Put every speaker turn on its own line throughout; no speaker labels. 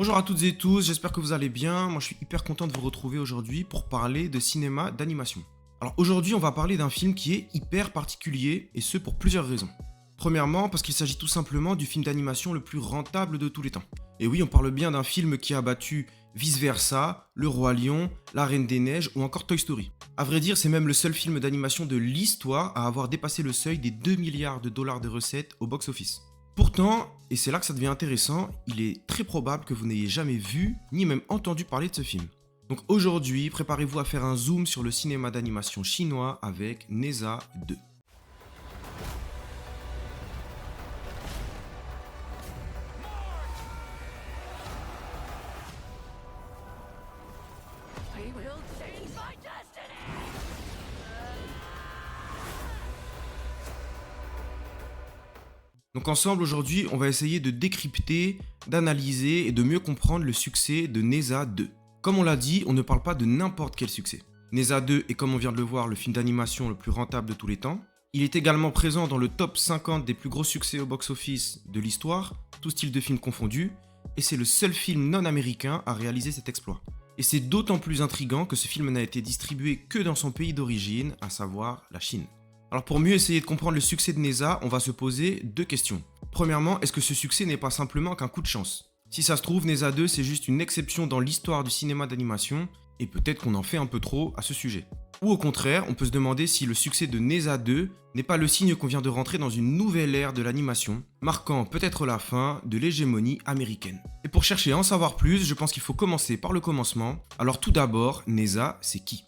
Bonjour à toutes et tous, j'espère que vous allez bien. Moi je suis hyper content de vous retrouver aujourd'hui pour parler de cinéma d'animation. Alors aujourd'hui on va parler d'un film qui est hyper particulier et ce pour plusieurs raisons. Premièrement parce qu'il s'agit tout simplement du film d'animation le plus rentable de tous les temps. Et oui, on parle bien d'un film qui a battu Vice Versa, Le Roi Lion, La Reine des Neiges ou encore Toy Story. À vrai dire, c'est même le seul film d'animation de l'histoire à avoir dépassé le seuil des 2 milliards de dollars de recettes au box-office. Pourtant, et c'est là que ça devient intéressant, il est très probable que vous n'ayez jamais vu ni même entendu parler de ce film. Donc aujourd'hui, préparez-vous à faire un zoom sur le cinéma d'animation chinois avec Neza 2.
We will change my destiny!
Donc ensemble aujourd'hui, on va essayer de décrypter, d'analyser et de mieux comprendre le succès de Neza 2. Comme on l'a dit, on ne parle pas de n'importe quel succès. Neza 2 est, comme on vient de le voir, le film d'animation le plus rentable de tous les temps. Il est également présent dans le top 50 des plus gros succès au box-office de l'histoire, tout style de film confondu, et c'est le seul film non américain à réaliser cet exploit. Et c'est d'autant plus intriguant que ce film n'a été distribué que dans son pays d'origine, à savoir la Chine. Alors pour mieux essayer de comprendre le succès de Neza, on va se poser deux questions. Premièrement, est-ce que ce succès n'est pas simplement qu'un coup de chance? Si ça se trouve, Neza 2 c'est juste une exception dans l'histoire du cinéma d'animation, et peut-être qu'on en fait un peu trop à ce sujet. Ou au contraire, on peut se demander si le succès de Neza 2 n'est pas le signe qu'on vient de rentrer dans une nouvelle ère de l'animation, marquant peut-être la fin de l'hégémonie américaine. Et pour chercher à en savoir plus, je pense qu'il faut commencer par le commencement. Alors tout d'abord, Neza, c'est qui?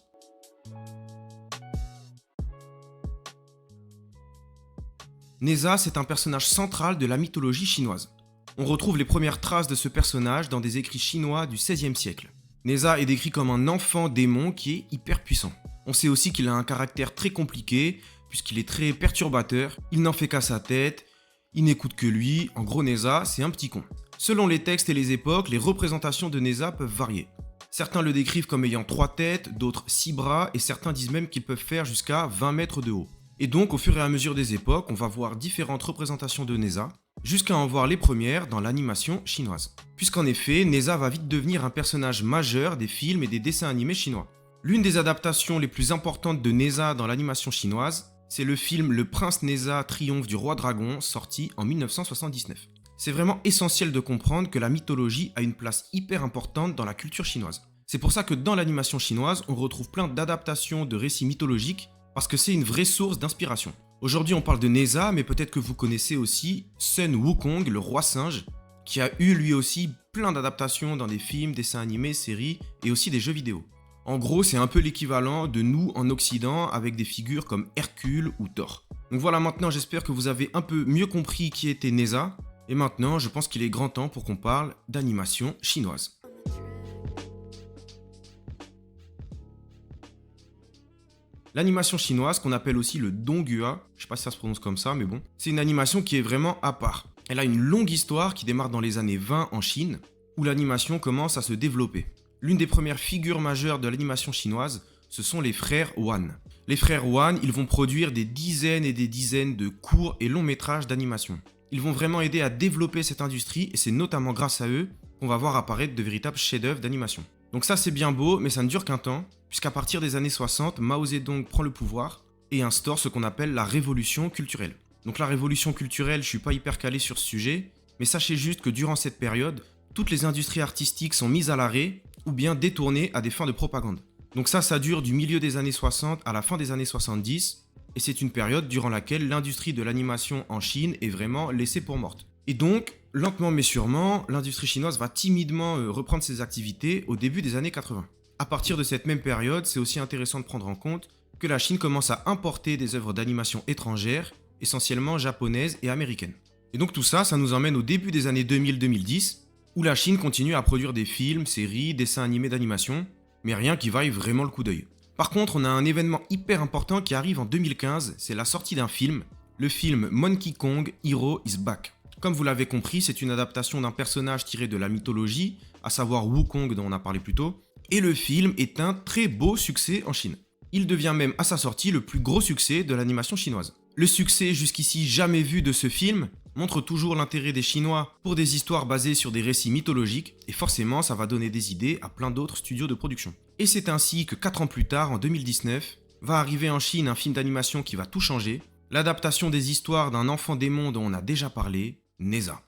Neza, c'est un personnage central de la mythologie chinoise. On retrouve les premières traces de ce personnage dans des écrits chinois du XVIe siècle. Neza est décrit comme un enfant démon qui est hyper puissant. On sait aussi qu'il a un caractère très compliqué, puisqu'il est très perturbateur, il n'en fait qu'à sa tête, il n'écoute que lui, en gros Neza, c'est un petit con. Selon les textes et les époques, les représentations de Neza peuvent varier. Certains le décrivent comme ayant 3 têtes, d'autres 6 bras, et certains disent même qu'ils peuvent faire jusqu'à 20 mètres de haut. Et donc, au fur et à mesure des époques, on va voir différentes représentations de Neza, jusqu'à en voir les premières dans l'animation chinoise. Puisqu'en effet, Neza va vite devenir un personnage majeur des films et des dessins animés chinois. L'une des adaptations les plus importantes de Neza dans l'animation chinoise, c'est le film Le Prince Neza Triomphe du Roi Dragon, sorti en 1979. C'est vraiment essentiel de comprendre que la mythologie a une place hyper importante dans la culture chinoise. C'est pour ça que dans l'animation chinoise, on retrouve plein d'adaptations de récits mythologiques, parce que c'est une vraie source d'inspiration. Aujourd'hui, on parle de Neza, mais peut-être que vous connaissez aussi Sun Wukong, le roi singe, qui a eu lui aussi plein d'adaptations dans des films, dessins animés, séries et aussi des jeux vidéo. En gros, c'est un peu l'équivalent de nous en Occident avec des figures comme Hercule ou Thor. Donc voilà, maintenant j'espère que vous avez un peu mieux compris qui était Neza. Et maintenant, je pense qu'il est grand temps pour qu'on parle d'animation chinoise. L'animation chinoise, qu'on appelle aussi le Donghua, je sais pas si ça se prononce comme ça, mais bon, c'est une animation qui est vraiment à part. Elle a une longue histoire qui démarre dans les années 20 en Chine, où l'animation commence à se développer. L'une des premières figures majeures de l'animation chinoise, ce sont les frères Wan. Les frères Wan, ils vont produire des dizaines et des dizaines de courts et longs métrages d'animation. Ils vont vraiment aider à développer cette industrie, et c'est notamment grâce à eux qu'on va voir apparaître de véritables chefs-d'œuvre d'animation. Donc ça c'est bien beau, mais ça ne dure qu'un temps, puisqu'à partir des années 60, Mao Zedong prend le pouvoir et instaure ce qu'on appelle la révolution culturelle. Donc la révolution culturelle, je suis pas hyper calé sur ce sujet, mais sachez juste que durant cette période, toutes les industries artistiques sont mises à l'arrêt ou bien détournées à des fins de propagande. Donc ça dure du milieu des années 60 à la fin des années 70, et c'est une période durant laquelle l'industrie de l'animation en Chine est vraiment laissée pour morte. Et donc, lentement mais sûrement, l'industrie chinoise va timidement reprendre ses activités au début des années 80. À partir de cette même période, c'est aussi intéressant de prendre en compte que la Chine commence à importer des œuvres d'animation étrangères, essentiellement japonaises et américaines. Et donc tout ça, ça nous emmène au début des années 2000-2010, où la Chine continue à produire des films, séries, dessins animés d'animation, mais rien qui vaille vraiment le coup d'œil. Par contre, on a un événement hyper important qui arrive en 2015, c'est la sortie d'un film, le film Monkey Kong Hero is Back. Comme vous l'avez compris, c'est une adaptation d'un personnage tiré de la mythologie, à savoir Wukong dont on a parlé plus tôt, et le film est un très beau succès en Chine. Il devient même à sa sortie le plus gros succès de l'animation chinoise. Le succès jusqu'ici jamais vu de ce film montre toujours l'intérêt des Chinois pour des histoires basées sur des récits mythologiques, et forcément ça va donner des idées à plein d'autres studios de production. Et c'est ainsi que 4 ans plus tard, en 2019, va arriver en Chine un film d'animation qui va tout changer, l'adaptation des histoires d'un enfant démon dont on a déjà parlé, Neza.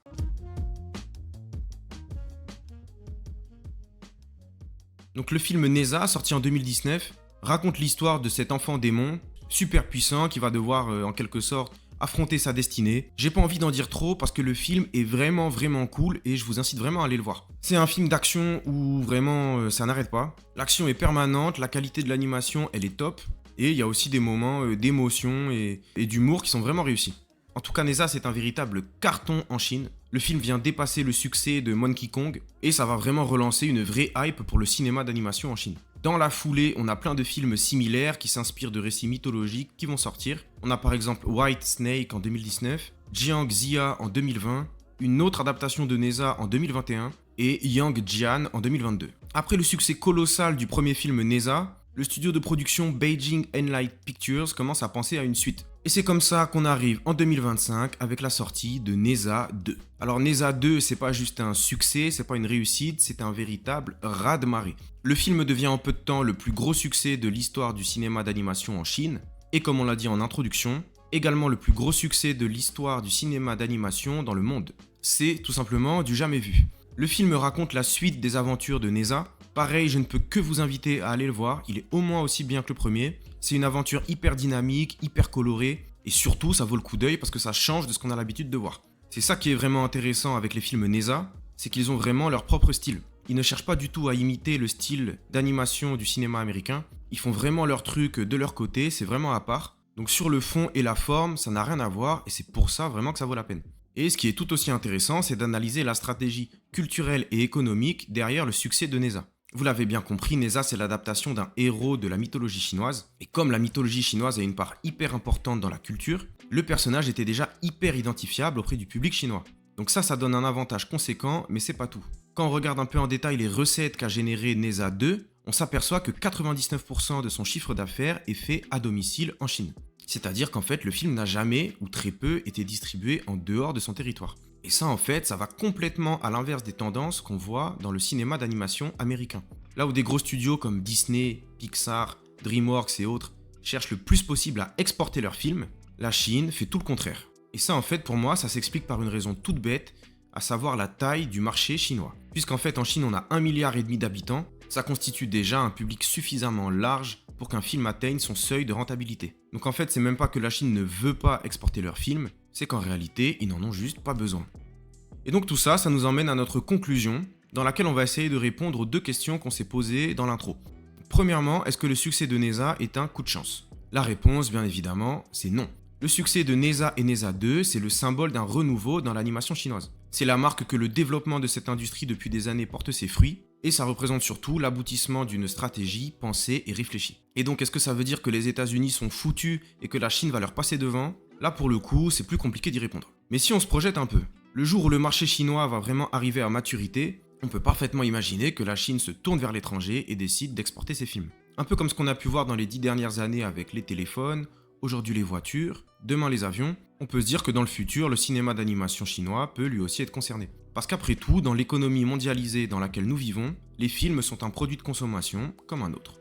Donc le film Neza, sorti en 2019, raconte l'histoire de cet enfant démon, super puissant, qui va devoir en quelque sorte affronter sa destinée. J'ai pas envie d'en dire trop parce que le film est vraiment cool et je vous incite vraiment à aller le voir. C'est un film d'action où vraiment ça n'arrête pas. L'action est permanente, la qualité de l'animation elle est top et il y a aussi des moments d'émotion et d'humour qui sont vraiment réussis. En tout cas, Neza, c'est un véritable carton en Chine. Le film vient dépasser le succès de Monkey Kong et ça va vraiment relancer une vraie hype pour le cinéma d'animation en Chine. Dans la foulée, on a plein de films similaires qui s'inspirent de récits mythologiques qui vont sortir. On a par exemple White Snake en 2019, Jiang Xia en 2020, une autre adaptation de Neza en 2021 et Yang Jian en 2022. Après le succès colossal du premier film Neza, le studio de production Beijing Enlight Pictures commence à penser à une suite. Et c'est comme ça qu'on arrive en 2025 avec la sortie de Neza 2. Alors Neza 2, c'est pas juste un succès, c'est pas une réussite, c'est un véritable raz-de-marée. Le film devient en peu de temps le plus gros succès de l'histoire du cinéma d'animation en Chine, et comme on l'a dit en introduction, également le plus gros succès de l'histoire du cinéma d'animation dans le monde. C'est tout simplement du jamais vu. Le film raconte la suite des aventures de Neza. Pareil, je ne peux que vous inviter à aller le voir, il est au moins aussi bien que le premier. C'est une aventure hyper dynamique, hyper colorée, et surtout ça vaut le coup d'œil parce que ça change de ce qu'on a l'habitude de voir. C'est ça qui est vraiment intéressant avec les films Neza, c'est qu'ils ont vraiment leur propre style. Ils ne cherchent pas du tout à imiter le style d'animation du cinéma américain, ils font vraiment leur truc de leur côté, c'est vraiment à part. Donc sur le fond et la forme, ça n'a rien à voir, et c'est pour ça vraiment que ça vaut la peine. Et ce qui est tout aussi intéressant, c'est d'analyser la stratégie culturelle et économique derrière le succès de Neza. Vous l'avez bien compris, Neza c'est l'adaptation d'un héros de la mythologie chinoise, et comme la mythologie chinoise a une part hyper importante dans la culture, le personnage était déjà hyper identifiable auprès du public chinois. Donc ça donne un avantage conséquent, mais c'est pas tout. Quand on regarde un peu en détail les recettes qu'a généré Neza 2, on s'aperçoit que 99% de son chiffre d'affaires est fait à domicile en Chine. C'est-à-dire qu'en fait le film n'a jamais, ou très peu, été distribué en dehors de son territoire. Et ça en fait, ça va complètement à l'inverse des tendances qu'on voit dans le cinéma d'animation américain. Là où des gros studios comme Disney, Pixar, DreamWorks et autres cherchent le plus possible à exporter leurs films, la Chine fait tout le contraire. Et ça en fait pour moi, ça s'explique par une raison toute bête, à savoir la taille du marché chinois. Puisqu'en fait en Chine on a 1,5 milliard d'habitants, ça constitue déjà un public suffisamment large pour qu'un film atteigne son seuil de rentabilité. Donc en fait c'est même pas que la Chine ne veut pas exporter leurs films, c'est qu'en réalité ils n'en ont juste pas besoin. Et donc tout ça, ça nous emmène à notre conclusion, dans laquelle on va essayer de répondre aux deux questions qu'on s'est posées dans l'intro. Premièrement, est-ce que le succès de Neza est un coup de chance ? La réponse, bien évidemment, c'est non. Le succès de Neza et Neza 2, c'est le symbole d'un renouveau dans l'animation chinoise. C'est la marque que le développement de cette industrie depuis des années porte ses fruits, et ça représente surtout l'aboutissement d'une stratégie pensée et réfléchie. Et donc est-ce que ça veut dire que les États-Unis sont foutus et que la Chine va leur passer devant ? Là pour le coup, c'est plus compliqué d'y répondre. Mais si on se projette un peu, le jour où le marché chinois va vraiment arriver à maturité, on peut parfaitement imaginer que la Chine se tourne vers l'étranger et décide d'exporter ses films. Un peu comme ce qu'on a pu voir dans les 10 dernières années avec les téléphones, aujourd'hui les voitures, demain les avions, on peut se dire que dans le futur, le cinéma d'animation chinois peut lui aussi être concerné. Parce qu'après tout, dans l'économie mondialisée dans laquelle nous vivons, les films sont un produit de consommation comme un autre.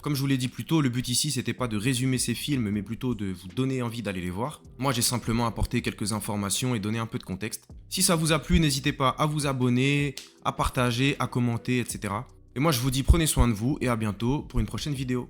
Comme je vous l'ai dit plus tôt, le but ici c'était pas de résumer ces films mais plutôt de vous donner envie d'aller les voir. Moi j'ai simplement apporté quelques informations et donné un peu de contexte. Si ça vous a plu, n'hésitez pas à vous abonner, à partager, à commenter, etc. Et moi je vous dis prenez soin de vous et à bientôt pour une prochaine vidéo.